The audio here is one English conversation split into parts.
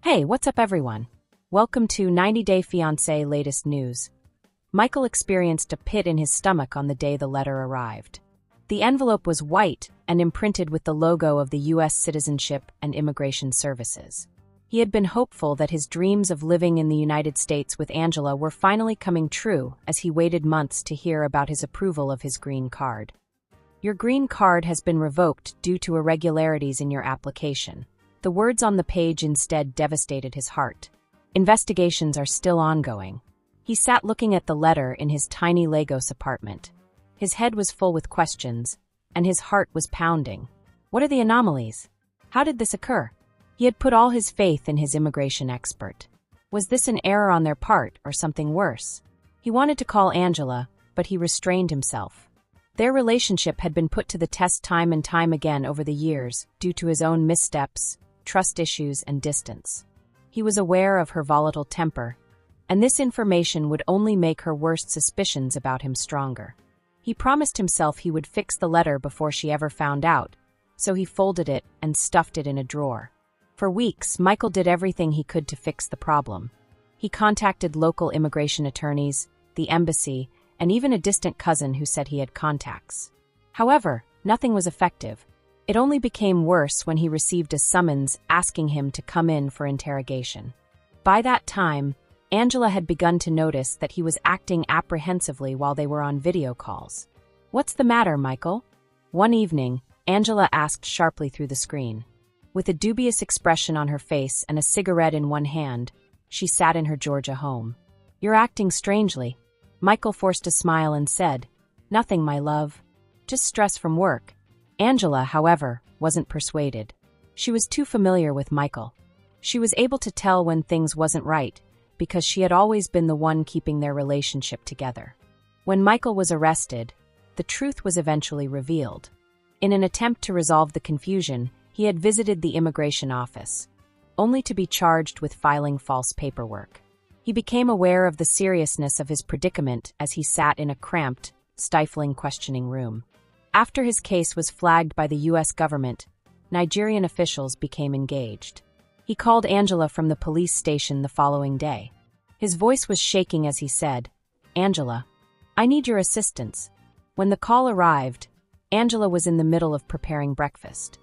Hey, what's up everyone? Welcome to 90 Day Fiancé latest news. Michael experienced a pit in his stomach on the day the letter arrived. The envelope was white and imprinted with the logo of the U.S. Citizenship and Immigration Services. He had been hopeful that his dreams of living in the United States with Angela were finally coming true as he waited months to hear about his approval of his green card. Your green card has been revoked due to irregularities in your application. The words on the page instead devastated his heart. Investigations are still ongoing. He sat looking at the letter in his tiny Lagos apartment. His head was full with questions, and his heart was pounding. What are the anomalies? How did this occur? He had put all his faith in his immigration expert. Was this an error on their part or something worse? He wanted to call Angela, but he restrained himself. Their relationship had been put to the test time and time again over the years due to his own missteps, trust issues, and distance. He was aware of her volatile temper, and this information would only make her worst suspicions about him stronger. He promised himself he would fix the letter before she ever found out, so he folded it and stuffed it in a drawer. For weeks, Michael did everything he could to fix the problem. He contacted local immigration attorneys, the embassy, and even a distant cousin who said he had contacts. However, nothing was effective. It only became worse when he received a summons asking him to come in for interrogation. By that time, Angela had begun to notice that he was acting apprehensively while they were on video calls. "What's the matter, Michael?" One evening, Angela asked sharply through the screen. With a dubious expression on her face and a cigarette in one hand, she sat in her Georgia home. "You're acting strangely." Michael forced a smile and said, "Nothing, my love. Just stress from work." Angela, however, wasn't persuaded. She was too familiar with Michael. She was able to tell when things wasn't right because she had always been the one keeping their relationship together. When Michael was arrested, the truth was eventually revealed. In an attempt to resolve the confusion, he had visited the immigration office, only to be charged with filing false paperwork. He became aware of the seriousness of his predicament as he sat in a cramped, stifling questioning room. After his case was flagged by the U.S. government, Nigerian officials became engaged. He called Angela from the police station the following day. His voice was shaking as he said, "Angela, I need your assistance." When the call arrived, Angela was in the middle of preparing breakfast.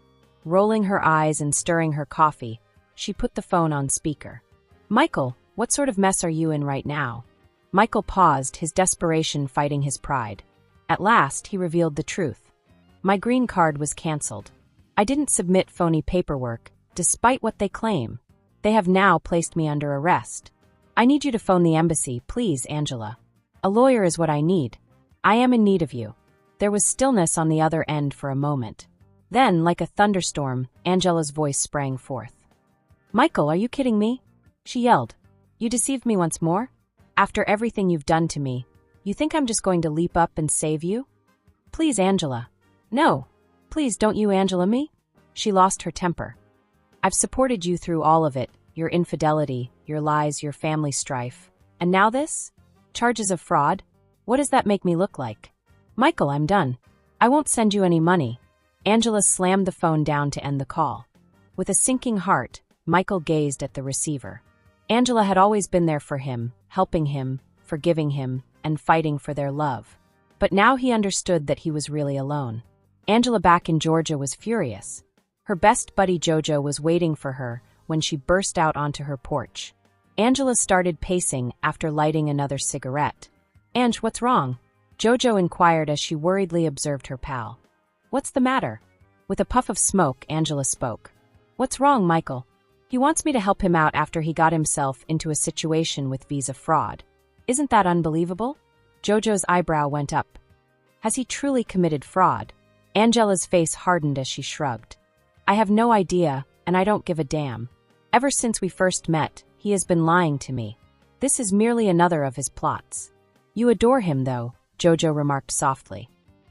Rolling her eyes and stirring her coffee, she put the phone on speaker. "Michael, what sort of mess are you in right now?" Michael paused, his desperation fighting his pride. At last, he revealed the truth. "My green card was canceled. I didn't submit phony paperwork, despite what they claim. They have now placed me under arrest. I need you to phone the embassy, please, Angela. A lawyer is what I need. I am in need of you." There was stillness on the other end for a moment. Then, like a thunderstorm, Angela's voice sprang forth. "Michael, are you kidding me?" she yelled. "You deceived me once more? After everything you've done to me, you think I'm just going to leap up and save you? Please, Angela." "No. Please don't you Angela me?" She lost her temper. "I've supported you through all of it, your infidelity, your lies, your family strife. And now this? Charges of fraud? What does that make me look like? Michael, I'm done. I won't send you any money." Angela slammed the phone down to end the call. With a sinking heart, Michael gazed at the receiver. Angela had always been there for him, helping him, forgiving him, and fighting for their love. But now he understood that he was really alone. Angela back in Georgia was furious. Her best buddy Jojo was waiting for her when she burst out onto her porch. Angela started pacing after lighting another cigarette. "Ange, what's wrong?" Jojo inquired as she worriedly observed her pal. "What's the matter?" With a puff of smoke, Angela spoke. "What's wrong, Michael? He wants me to help him out after he got himself into a situation with visa fraud. Isn't that unbelievable?" Jojo's eyebrow went up. "Has he truly committed fraud?" Angela's face hardened as she shrugged. "I have no idea, and I don't give a damn. Ever since we first met, he has been lying to me. This is merely another of his plots." "You adore him, though," Jojo remarked softly.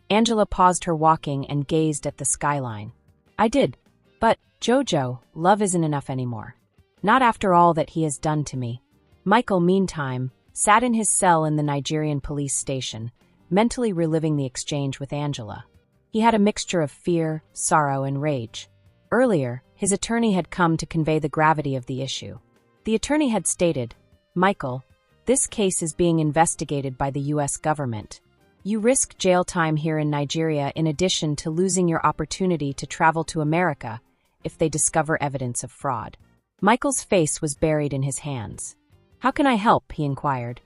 Angela paused her walking and gazed at the skyline. "I did. But, Jojo, love isn't enough anymore. Not after all that he has done to me." Michael, meantime, sat in his cell in the Nigerian police station, mentally reliving the exchange with Angela. He had a mixture of fear, sorrow, and rage. Earlier, His attorney had come to convey the gravity of the issue. The attorney had stated, "Michael, this case is being investigated by the U.S. government. You risk jail time here in Nigeria in addition to losing your opportunity to travel to America if they discover evidence of fraud." Michael's face was buried in his hands. "How can I help?" he inquired.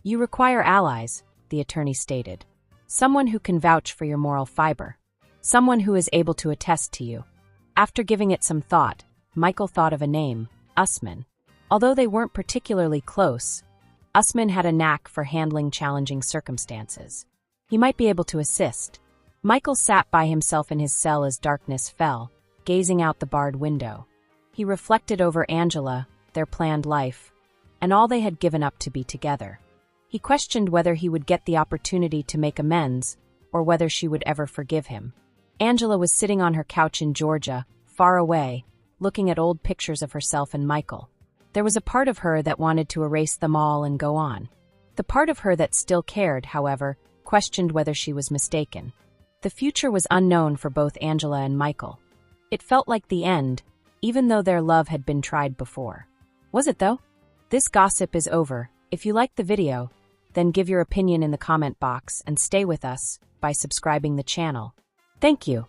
"You require allies," the attorney stated. "Someone who can vouch for your moral fiber. Someone who is able to attest to you." After giving it some thought, Michael thought of a name, Usman. Although they weren't particularly close, Usman had a knack for handling challenging circumstances. He might be able to assist. Michael sat by himself in his cell as darkness fell, gazing out the barred window. He reflected over Angela, their planned life, and all they had given up to be together. He questioned whether he would get the opportunity to make amends or whether she would ever forgive him. Angela was sitting on her couch in Georgia, far away, looking at old pictures of herself and Michael. There was a part of her that wanted to erase them all and go on. The part of her that still cared, however, questioned whether she was mistaken. The future was unknown for both Angela and Michael. It felt like the end, even though their love had been tried before. Was it though? This gossip is over. If you liked the video, then give your opinion in the comment box and stay with us by subscribing the channel. Thank you.